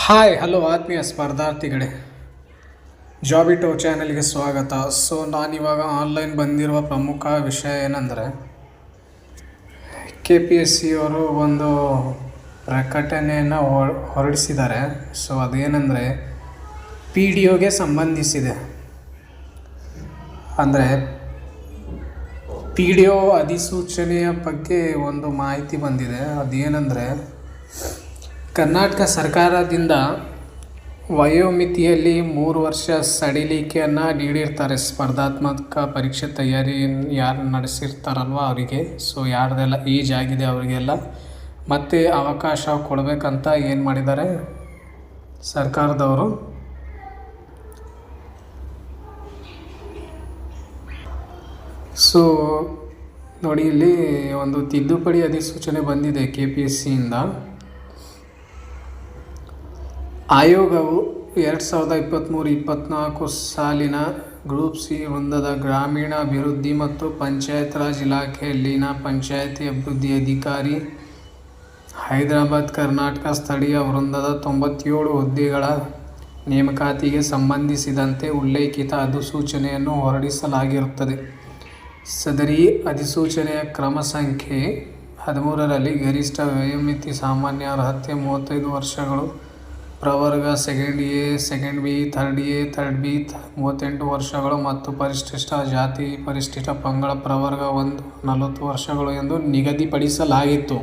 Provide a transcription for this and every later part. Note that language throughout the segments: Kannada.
ಹಾಯ್ ಹಲೋ ಆತ್ಮೀಯ ಸ್ಪರ್ಧಾರ್ಥಿಗಳೇ, ಜಾಬಿಟೋ ಚಾನಲ್ಗೆ ಸ್ವಾಗತ. ಸೊ ನಾನಿವಾಗ ಆನ್ಲೈನ್ ಬಂದಿರುವ ಪ್ರಮುಖ ವಿಷಯ ಏನಂದರೆ, KPSC ಅವರು ಒಂದು ಪ್ರಕಟಣೆಯನ್ನು ಹೊರಡಿಸಿದ್ದಾರೆ. ಸೊ ಅದೇನೆಂದರೆ PDOಗೆ ಸಂಬಂಧಿಸಿದೆ. ಅಂದರೆ PDO ಅಧಿಸೂಚನೆಯ ಬಗ್ಗೆ ಒಂದು ಮಾಹಿತಿ ಬಂದಿದೆ. ಅದೇನೆಂದರೆ, ಕರ್ನಾಟಕ ಸರ್ಕಾರದಿಂದ ವಯೋಮಿತಿಯಲ್ಲಿ 3 ವರ್ಷ ಸಡಿಲಿಕೆಯನ್ನು ನೀಡಿರ್ತಾರೆ. ಸ್ಪರ್ಧಾತ್ಮಕ ಪರೀಕ್ಷೆ ತಯಾರಿ ಯಾರು ನಡೆಸಿರ್ತಾರಲ್ವ ಅವರಿಗೆ. ಸೊ ಯಾರ್ದೆಲ್ಲ ಏಜ್ ಆಗಿದೆ ಅವರಿಗೆಲ್ಲ ಮತ್ತೆ ಅವಕಾಶ ಕೊಡಬೇಕಂತ ಏನು ಮಾಡಿದ್ದಾರೆ ಸರ್ಕಾರದವರು. ಸೊ ನೋಡಿ, ಇಲ್ಲಿ ಒಂದು ತಿದ್ದುಪಡಿ ಅಧಿಸೂಚನೆ ಬಂದಿದೆ KPSCಯಿಂದ. ಆಯೋಗವು 2023-24 ಸಾಲಿನ ಗ್ರೂಪ್ ಸಿ ವೃಂದದ ಗ್ರಾಮೀಣಾಭಿವೃದ್ಧಿ ಮತ್ತು ಪಂಚಾಯತ್ ರಾಜ್ ಇಲಾಖೆಯಲ್ಲಿನ ಪಂಚಾಯತಿ ಅಭಿವೃದ್ಧಿ ಅಧಿಕಾರಿ ಹೈದರಾಬಾದ್ ಕರ್ನಾಟಕ ಸ್ಥಳೀಯ ವೃಂದದ 97 ಹುದ್ದೆಗಳ ನೇಮಕಾತಿಗೆ ಸಂಬಂಧಿಸಿದಂತೆ ಉಲ್ಲೇಖಿತ ಅಧಿಸೂಚನೆಯನ್ನು ಹೊರಡಿಸಲಾಗಿರುತ್ತದೆ. ಸದರಿ ಅಧಿಸೂಚನೆಯ ಕ್ರಮ ಸಂಖ್ಯೆ 13ರಲ್ಲಿ ಗರಿಷ್ಠ ವಯೋಮಿತಿ ಸಾಮಾನ್ಯ ಅರ್ಹತೆ 35 ವರ್ಷಗಳು, ಪ್ರವರ್ಗ second A, second B, third A, third B 38 ವರ್ಷಗಳು ಮತ್ತು ಪರಿಶಿಷ್ಟ ಜಾತಿ ಪರಿಶಿಷ್ಟ ಪಂಗಡ ಪ್ರವರ್ಗ 1 40 ವರ್ಷಗಳು ಎಂದು ನಿಗದಿಪಡಿಸಲಾಗಿತ್ತು.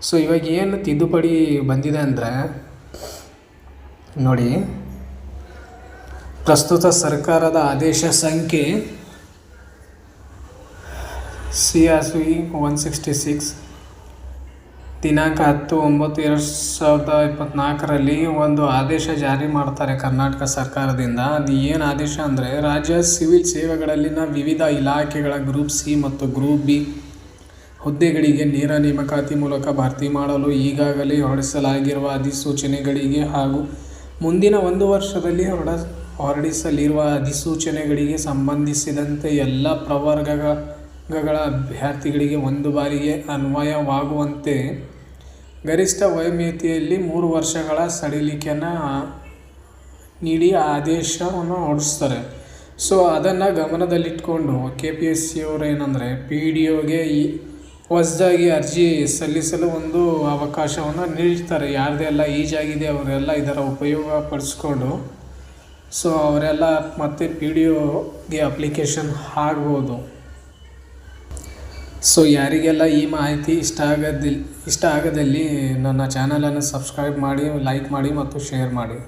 ಸೊ ಇವಾಗ ಏನು ತಿದ್ದುಪಡಿ ಬಂದಿದೆ ಅಂದರೆ ನೋಡಿ, ಪ್ರಸ್ತುತ ಸರ್ಕಾರದ ಆದೇಶ ಸಂಖ್ಯೆ CRC 166 ದಿನಾಂಕ 10/9/2024ರಲ್ಲಿ ಒಂದು ಆದೇಶ ಜಾರಿ ಮಾಡ್ತಾರೆ ಕರ್ನಾಟಕ ಸರ್ಕಾರದಿಂದ. ಅದು ಏನು ಆದೇಶ ಅಂದರೆ, ರಾಜ್ಯ ಸಿವಿಲ್ ಸೇವೆಗಳಲ್ಲಿನ ವಿವಿಧ ಇಲಾಖೆಗಳ ಗ್ರೂಪ್ ಸಿ ಮತ್ತು ಗ್ರೂಪ್ ಬಿ ಹುದ್ದೆಗಳಿಗೆ ನೇರ ನೇಮಕಾತಿ ಮೂಲಕ ಭರ್ತಿ ಮಾಡಲು ಈಗಾಗಲೇ ಹೊರಡಿಸಲಾಗಿರುವ ಅಧಿಸೂಚನೆಗಳಿಗೆ ಹಾಗೂ ಮುಂದಿನ 1 ವರ್ಷದಲ್ಲಿ ಹೊರಡಿಸಲಿರುವ ಅಧಿಸೂಚನೆಗಳಿಗೆ ಸಂಬಂಧಿಸಿದಂತೆ ಎಲ್ಲ ಪ್ರವರ್ಗಗಳ ಅಭ್ಯರ್ಥಿಗಳಿಗೆ ಒಂದು ಬಾರಿಗೆ ಅನ್ವಯವಾಗುವಂತೆ ಗರಿಷ್ಠ ವಯೋಮಿತಿಯಲ್ಲಿ 3 ವರ್ಷಗಳ ಸಡಿಲಿಕೆಯನ್ನು ನೀಡಿ ಆದೇಶವನ್ನು ಹೊರಡಿಸ್ತಾರೆ. ಸೊ ಅದನ್ನು ಗಮನದಲ್ಲಿಟ್ಕೊಂಡು KPSC ಅವರು ಏನಂದರೆ PDOಗೆ ಹೊಸದಾಗಿ ಅರ್ಜಿ ಸಲ್ಲಿಸಲು ಒಂದು ಅವಕಾಶವನ್ನು ನೀಡ್ತಾರೆ. ಯಾರ್ದೆಲ್ಲ ಏಜ್ ಆಗಿದೆ ಅವರೆಲ್ಲ ಇದರ ಉಪಯೋಗ ಪಡಿಸ್ಕೊಂಡು ಸೊ ಅವರೆಲ್ಲ ಮತ್ತೆ PDOಗೆ ಅಪ್ಲಿಕೇಶನ್ ಆಗ್ಬೋದು. ಸೊ ಯಾರಿಗೆಲ್ಲ ಈ ಮಾಹಿತಿ ಇಷ್ಟ ಆಗದಲ್ಲಿ ನನ್ನ ಚಾನಲನ್ನು ಸಬ್ಸ್ಕ್ರೈಬ್ ಮಾಡಿ, ಲೈಕ್ ಮಾಡಿ ಮತ್ತು ಶೇರ್ ಮಾಡಿ.